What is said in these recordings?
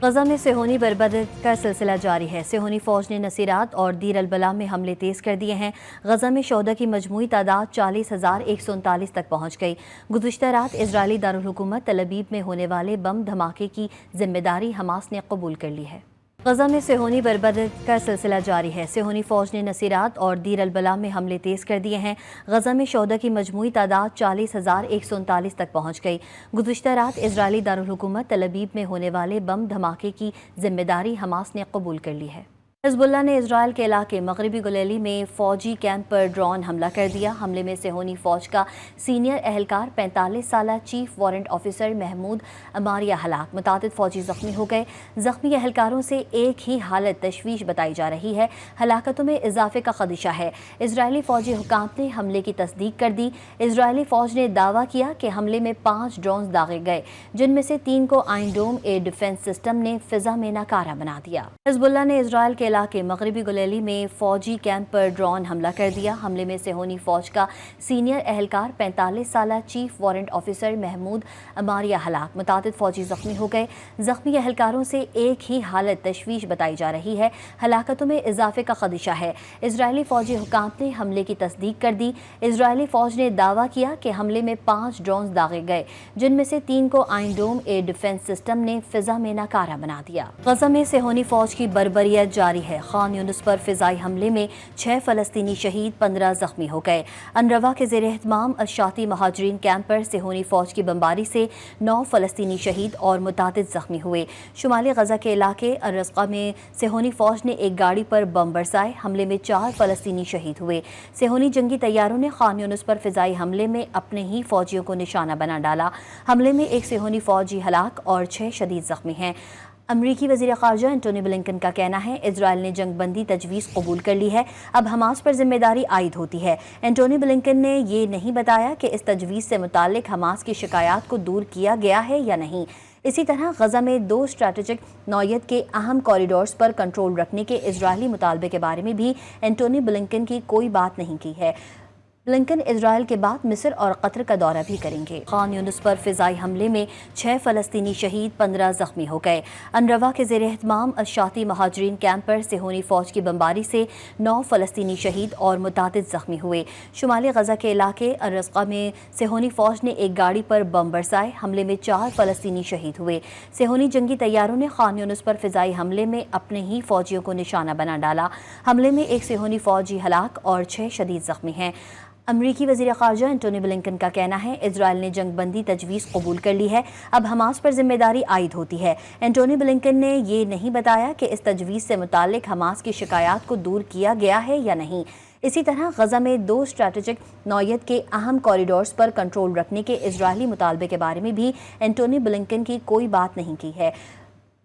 غزہ میں صہیونی بربریت کا سلسلہ جاری ہے۔ صہیونی فوج نے نصیرات اور دیر البلح میں حملے تیز کر دیے ہیں۔ غزہ میں شہداء کی مجموعی تعداد 40,139 تک پہنچ گئی۔ گزشتہ رات اسرائیلی دارالحکومت تل ابیب میں ہونے والے بم دھماکے کی ذمہ داری حماس نے قبول کر لی ہے۔ غزہ میں صہیونی بربریت کا سلسلہ جاری ہے۔ صہیونی فوج نے نصیرات اور دیر البلح میں حملے تیز کر دیے ہیں۔ غزہ میں شہداء کی مجموعی تعداد 40,139 تک پہنچ گئی۔ گزشتہ رات اسرائیلی دارالحکومت تل ابیب میں ہونے والے بم دھماکے کی ذمہ داری حماس نے قبول کر لی ہے۔ حزب اللہ نے اسرائیل کے علاقے مغربی گلیلی میں فوجی کیمپ پر ڈرون حملہ کر دیا۔ حملے میں صہیونی فوج کا سینئر اہلکار 45 سالہ چیف وارنٹ آفیسر محمود عماریہ ہلاک، متعدد فوجی زخمی ہو گئے۔ زخمی اہلکاروں سے ایک ہی حالت تشویش بتائی جا رہی ہے۔ ہلاکتوں میں اضافے کا خدشہ ہے۔ اسرائیلی فوجی حکام نے حملے کی تصدیق کر دی۔ اسرائیلی فوج نے دعویٰ کیا کہ حملے میں 5 ڈرونز داغے گئے، جن میں سے 3 کو Iron Dome air defence system نے فضا میں ناکارہ بنا دیا۔ حزب اللہ نے اسرائیل کے علاقے مغربی گلیلی میں فوجی کیمپ پر ڈرون حملہ کر دیا۔ حملے میں صہیونی فوج کا سینئر اہلکار 45 سالہ چیف وارنٹ آفیسر محمود عماریہ ہلاک، متعدد فوجی زخمی ہو گئے۔ زخمی اہلکاروں سے ایک ہی حالت تشویش بتائی جا رہی ہے۔ ہلاکتوں میں اضافے کا خدشہ ہے۔ اسرائیلی فوجی حکام نے حملے کی تصدیق کر دی۔ اسرائیلی فوج نے دعویٰ کیا کہ حملے میں 5 ڈرونز داغے گئے، جن میں سے 3 کو Iron Dome air defence system نے فضا میں ناکارہ بنا دیا۔ غزہ میں صہیونی فوج کی بربریت جاری ہے۔ خان یونس پر فضائی حملے میں 6 فلسطینی شہید، 15 زخمی ہو گئے۔ انروا کے زیر اہتمام الشاطی مہاجرین کیمپ پر صہیونی فوج کی بمباری سے 9 فلسطینی شہید اور متعدد زخمی ہوئے۔ شمالی غزہ کے علاقے الرزقہ میں صہیونی فوج نے ایک گاڑی پر بم برسائے۔ حملے میں 4 فلسطینی شہید ہوئے۔ صہیونی جنگی طیاروں نے خان یونس پر فضائی حملے میں اپنے ہی فوجیوں کو نشانہ بنا ڈالا۔ حملے میں ایک صہیونی فوجی ہلاک اور 6 شدید زخمی ہیں۔ امریکی وزیر خارجہ انٹونی بلنکن کا کہنا ہے اسرائیل نے جنگ بندی تجویز قبول کر لی ہے، اب حماس پر ذمہ داری عائد ہوتی ہے۔ انٹونی بلنکن نے یہ نہیں بتایا کہ اس تجویز سے متعلق حماس کی شکایات کو دور کیا گیا ہے یا نہیں۔ اسی طرح غزہ میں 2 اسٹریٹجک نوعیت کے اہم کوریڈورز پر کنٹرول رکھنے کے اسرائیلی مطالبے کے بارے میں بھی انٹونی بلنکن کی کوئی بات نہیں کی ہے۔ بلنکن اسرائیل کے بعد مصر اور قطر کا دورہ بھی کریں گے۔ خان یونس پر فضائی حملے میں 6 فلسطینی شہید، 15 زخمی ہو گئے۔ انروا کے زیر اہتمام الشاطی مہاجرین کیمپ پر صہیونی فوج کی بمباری سے 9 فلسطینی شہید اور متعدد زخمی ہوئے۔ شمالی غزہ کے علاقے الرزقہ میں صہیونی فوج نے ایک گاڑی پر بم برسائے۔ حملے میں 4 فلسطینی شہید ہوئے۔ صہیونی جنگی طیاروں نے خان یونس پر فضائی حملے میں اپنے ہی فوجیوں کو نشانہ بنا ڈالا۔ حملے میں ایک صہیونی فوجی ہلاک اور 6 شدید زخمی ہیں۔ امریکی وزیر خارجہ انٹونی بلنکن کا کہنا ہے اسرائیل نے جنگ بندی تجویز قبول کر لی ہے، اب حماس پر ذمہ داری عائد ہوتی ہے۔ انٹونی بلنکن نے یہ نہیں بتایا کہ اس تجویز سے متعلق حماس کی شکایات کو دور کیا گیا ہے یا نہیں۔ اسی طرح غزہ میں 2 اسٹریٹجک نوعیت کے اہم کوریڈورز پر کنٹرول رکھنے کے اسرائیلی مطالبے کے بارے میں بھی انٹونی بلنکن کی کوئی بات نہیں کی ہے۔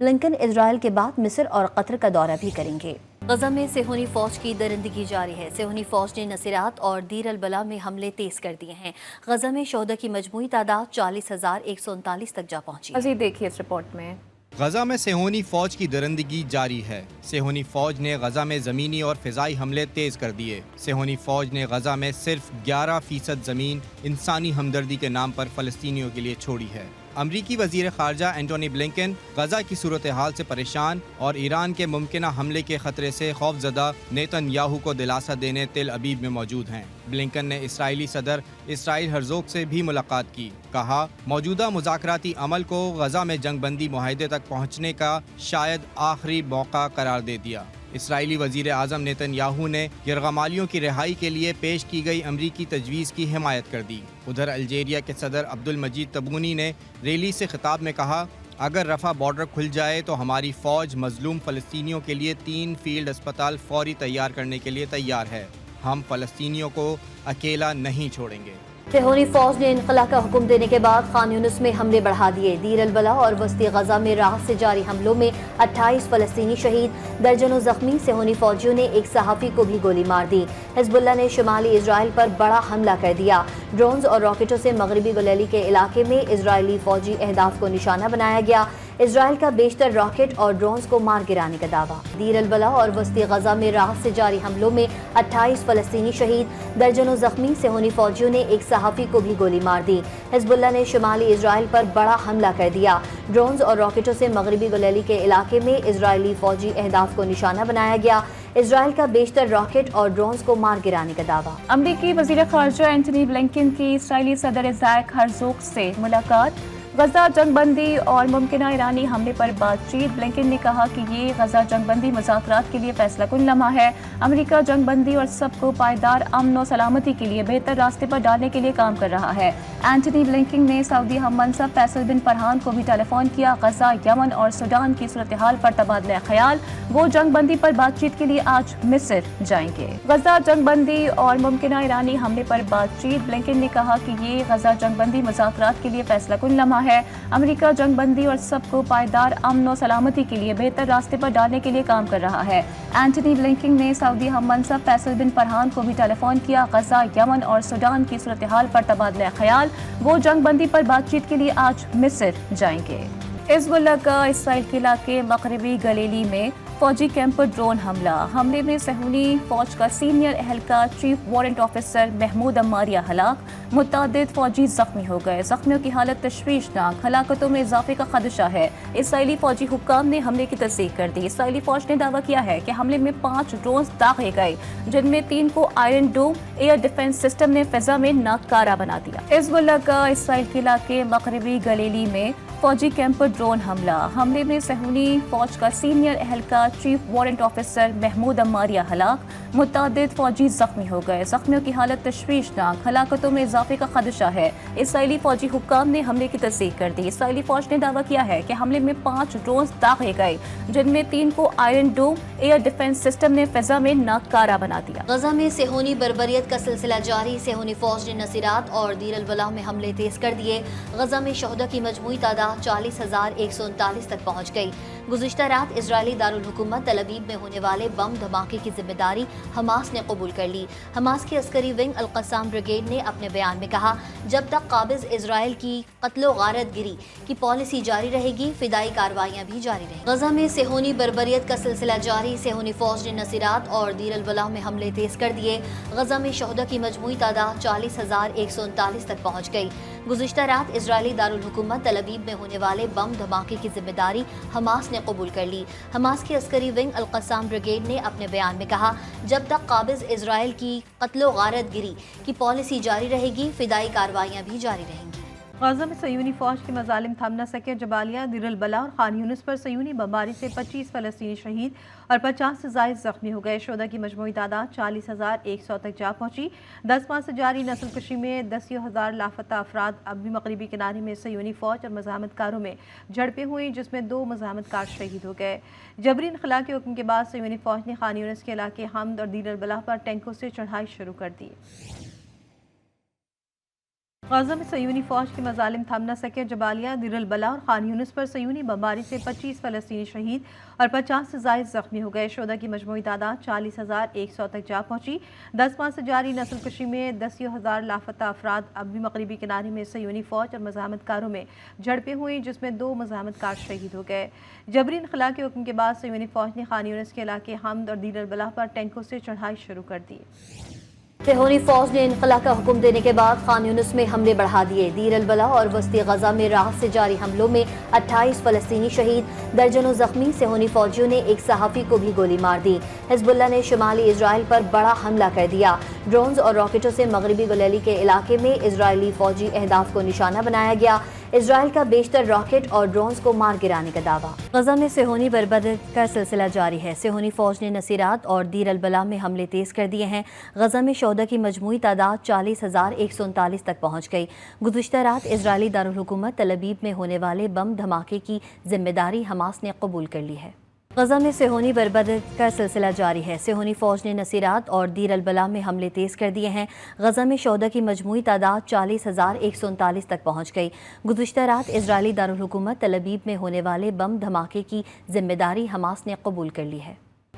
بلنکن اسرائیل کے بعد مصر اور قطر کا دورہ بھی کریں گے۔ غزہ میں صہیونی فوج کی درندگی جاری ہے۔ صہیونی فوج نے نصیرات اور دیر البلح میں حملے تیز کر دیے ہیں۔ غزہ میں شہداء کی مجموعی تعداد 40,139 تک جا پہنچی۔ مزید دیکھیے اس رپورٹ میں۔ غزہ میں صہیونی فوج کی درندگی جاری ہے۔ صہیونی فوج نے غزہ میں زمینی اور فضائی حملے تیز کر دیے۔ صہیونی فوج نے غزہ میں صرف 11% زمین انسانی ہمدردی کے نام پر فلسطینیوں کے لیے چھوڑی ہے۔ امریکی وزیر خارجہ انٹونی بلنکن غزہ کی صورتحال سے پریشان اور ایران کے ممکنہ حملے کے خطرے سے خوفزدہ نیتن یاہو کو دلاسا دینے تل ابیب میں موجود ہیں۔ بلنکن نے اسرائیلی صدر اسرائیل ہرزوگ سے بھی ملاقات کی۔ کہا موجودہ مذاکراتی عمل کو غزہ میں جنگ بندی معاہدے تک پہنچنے کا شاید آخری موقع قرار دے دیا۔ اسرائیلی وزیر اعظم نیتن یاہو نے یرغمالیوں کی رہائی کے لیے پیش کی گئی امریکی تجویز کی حمایت کر دی۔ ادھر الجیریا کے صدر عبد المجید تبونی نے ریلی سے خطاب میں کہا اگر رفح بارڈر کھل جائے تو ہماری فوج مظلوم فلسطینیوں کے لیے 3 فیلڈ اسپتال فوری تیار کرنے کے لیے تیار ہے، ہم فلسطینیوں کو اکیلا نہیں چھوڑیں گے۔ صہیونی فوج نے انخلا کا حکم دینے کے بعد خان یونس میں حملے بڑھا دیے۔ دیر البلح اور وسطی غزہ میں رات سے جاری حملوں میں 28 فلسطینی شہید، درجنوں زخمی۔ صہیونی فوجیوں نے ایک صحافی کو بھی گولی مار دی۔ حزب اللہ نے شمالی اسرائیل پر بڑا حملہ کر دیا۔ ڈرونز اور راکٹوں سے مغربی گلیلی کے علاقے میں اسرائیلی فوجی اہداف کو نشانہ بنایا گیا۔ اسرائیل کا بیشتر راکٹ اور ڈرونز کو مار گرانے کا دعویٰ۔ دیر البلا اور وسطی غزہ میں راحت سے جاری حملوں میں 28 فلسطینی شہید، درجنوں زخمی، صہیونی فوجیوں نے ایک صحافی کو بھی گولی مار دی۔ حزب اللہ نے شمالی اسرائیل پر بڑا حملہ کر دیا۔ ڈرونز اور راکٹوں سے مغربی گلیلی کے علاقے میں اسرائیلی فوجی اہداف کو نشانہ بنایا گیا۔ اسرائیل کا بیشتر راکٹ اور ڈرونز کو مار گرانے کا دعویٰ۔ امریکی وزیر خارجہ اینٹنی بلنکن کی اسرائیلی صدر اسحاق ہرزوگ سے ملاقات، غزہ جنگ بندی اور ممکنہ ایرانی حملے پر بات چیت۔ بلنکن نے کہا کہ یہ غزہ جنگ بندی مذاکرات کے لیے فیصلہ کن لمحہ ہے۔ امریکہ جنگ بندی اور سب کو پائیدار امن و سلامتی کے لیے بہتر راستے پر ڈالنے کے لیے کام کر رہا ہے۔ اینٹنی بلنکن نے سعودی ہم منصب فیصل بن فرحان کو بھی ٹیلی فون کیا۔ غزہ، یمن اور سوڈان کی صورتحال پر تبادلہ خیال۔ وہ جنگ بندی پر بات چیت کے لیے آج مصر جائیں گے۔ غزہ جنگ بندی اور ممکنہ ایرانی حملے پر بات چیت۔ بلنکن نے کہا کہ یہ غزہ جنگ بندی مذاکرات کے لیے فیصلہ کن لمحہ ہے۔ امریکہ جنگ بندی اور سب کو پائیدار امن و سلامتی کے لیے بہتر راستے پر ڈالنے کے لیے کام کر رہا ہے۔ اینٹنی بلنکن نے سعودی ہم منصب فیصل بن فرحان کو بھی ٹیلی فون کیا۔ غزہ، یمن اور سوڈان کی صورتحال پر تبادلہ خیال۔ وہ جنگ بندی پر بات چیت کے لیے آج مصر جائیں گے۔ حزب اللہ کا اسرائیل کے علاقے مغربی گلیلی میں فوجی کیمپ پر ڈرون حملے میں صہیونی فوج کا سینئر اہلکار چیف وارنٹ آفیسر محمود عماریہ ہلاک، متعدد فوجی زخمی ہو گئے۔ زخمیوں کی حالت تشویشناک، ہلاکتوں میں اضافے کا خدشہ ہے۔ اسرائیلی فوجی حکام نے حملے کی تصدیق کر دی۔ اسرائیلی فوج نے دعویٰ کیا ہے کہ حملے میں 5 ڈرونز داغے گئے، جن میں 3 کو Iron Dome air defence system نے فضا میں ناکارہ بنا دیا۔ حزب اللہ کا اسرائیل کے علاقے مغربی گلیلی میں فوجی کیمپ پر ڈرون حملے میں صہیونی فوج کا سینئر اہلکار چیف وارنٹ آفیسر محمود عماریہ ہلاک، متعدد فوجی زخمی ہو گئے۔ زخمیوں کی حالت تشویشناک، ہلاکتوں میں اضافے کا خدشہ ہے۔ اسرائیلی فوجی حکام نے حملے کی تصدیق کر دی۔ اسرائیلی فوج نے دعویٰ کیا ہے کہ حملے میں 5 ڈرونز داغے گئے، جن میں 3 کو Iron Dome air defence system نے فضا میں ناکارہ بنا دیا۔ غزہ میں صہیونی بربریت کا سلسلہ جاری۔ صہیونی فوج نے نصیرات اور دیر البلا میں حملے تیز کر دیے۔ غزہ میں شہداء کی مجموعی تعداد 40,139 تک پہنچ گئی۔ گزشتہ رات اسرائیلی دارالحکومت تل ابیب میں ہونے والے بم دھماکے کی ذمہ داری حماس نے قبول کر لی۔ حماس کی عسکری ونگ القسام بریگیڈ نے اپنے بیان میں کہا، جب تک قابض اسرائیل کی قتل و غارت گری کی پالیسی جاری رہے گی، فدائی کارروائیاں بھی جاری رہیں گی۔ غزہ میں صہیونی بربریت کا سلسلہ جاری۔ صہیونی فوج نے نصیرات اور دیر البلا میں حملے تیز کر دیے۔ غزہ میں شہداء کی مجموعی تعداد 40,139 تک پہنچ گئی۔ گزشتہ رات اسرائیلی دارالحکومت تل ابیب میں ہونے والے بم دھماکے کی ذمہ داری حماس نے قبول کر لی۔ حماس کی عسکری ونگ القسام بریگیڈ نے اپنے بیان میں کہا، جب تک قابض اسرائیل کی قتل و غارت گری کی پالیسی جاری رہے گی، فدائی کارروائیاں بھی جاری رہیں گی۔ غزہ میں صہیونی فوج کے مظالم تھم نہ سکے۔ جبالیہ، دیر البلا اور خان یونس پر صہیونی بمباری سے 25 فلسطینی شہید اور 50 سے زائد زخمی ہو گئے۔ شہداء کی مجموعی تعداد 40,100 تک جا پہنچی۔ 10 ماہ سے جاری نسل کشی میں 10,000 لاپتہ افراد۔ اب بھی مغربی کنارے میں صہیونی فوج اور مزاحمت کاروں میں جھڑپیں ہوئیں، جس میں 2 مزاحمت کار شہید ہو گئے۔ جبری انخلاء کے حکم کے بعد صہیونی فوج نے خان یونس کے علاقے حمد اور دیر البلا پر ٹینکوں سے چڑھائی شروع کر دی۔ غزہ میں صہیونی فوج کے مظالم تھم نہ سکے۔ جبالیہ، دیر البلا اور خان یونس پر صہیونی بمباری سے 25 فلسطینی شہید اور 50 سے زائد زخمی ہو گئے۔ شہداء کی مجموعی تعداد 40,100 تک جا پہنچی۔ 10 ماہ سے جاری نسل کشی میں 10,000 لاپتہ افراد۔ اب بھی مغربی کنارے میں صہیونی فوج اور مزاحمت کاروں میں جھڑپیں ہوئیں، جس میں 2 مزاحمت کار شہید ہو گئے۔ جبری انخلاء کے حکم کے بعد صہیونی فوج نے خان یونس کے علاقے حمد اور دیر البلا پر ٹینکوں سے چڑھائی شروع کر دی۔ صہیونی فوج نے انخلاء کا حکم دینے کے بعد خان یونس میں حملے بڑھا دیے۔ دیر البلا اور وسطی غزہ میں راحت سے جاری حملوں میں 28 فلسطینی شہید، درجنوں زخمی، صہیونی فوجیوں نے ایک صحافی کو بھی گولی مار دی۔ حزب اللہ نے شمالی اسرائیل پر بڑا حملہ کر دیا۔ ڈرونز اور راکٹوں سے مغربی گلیلی کے علاقے میں اسرائیلی فوجی اہداف کو نشانہ بنایا گیا۔ اسرائیل کا بیشتر راکٹ اور ڈرونز کو مار گرانے کا دعویٰ۔ غزہ میں صہیونی بربریت کا سلسلہ جاری ہے۔ صہیونی فوج نے نصیرات اور دیر البلا میں حملے تیز کر دیے ہیں۔ غزہ میں شہداء کی مجموعی تعداد 40,139 تک پہنچ گئی۔ گزشتہ رات اسرائیلی دارالحکومت تل ابیب میں ہونے والے بم دھماکے کی ذمہ داری حماس نے قبول کر لی ہے۔ غزہ میں صہیونی بربریت کا سلسلہ جاری ہے۔ صہیونی فوج نے نصیرات اور دیر البلا میں حملے تیز کر دیے ہیں۔ غزہ میں شہداء کی مجموعی تعداد 40,139 تک پہنچ گئی۔ گزشتہ رات اسرائیلی دارالحکومت تل ابیب میں ہونے والے بم دھماکے کی ذمہ داری حماس نے قبول کر لی ہے۔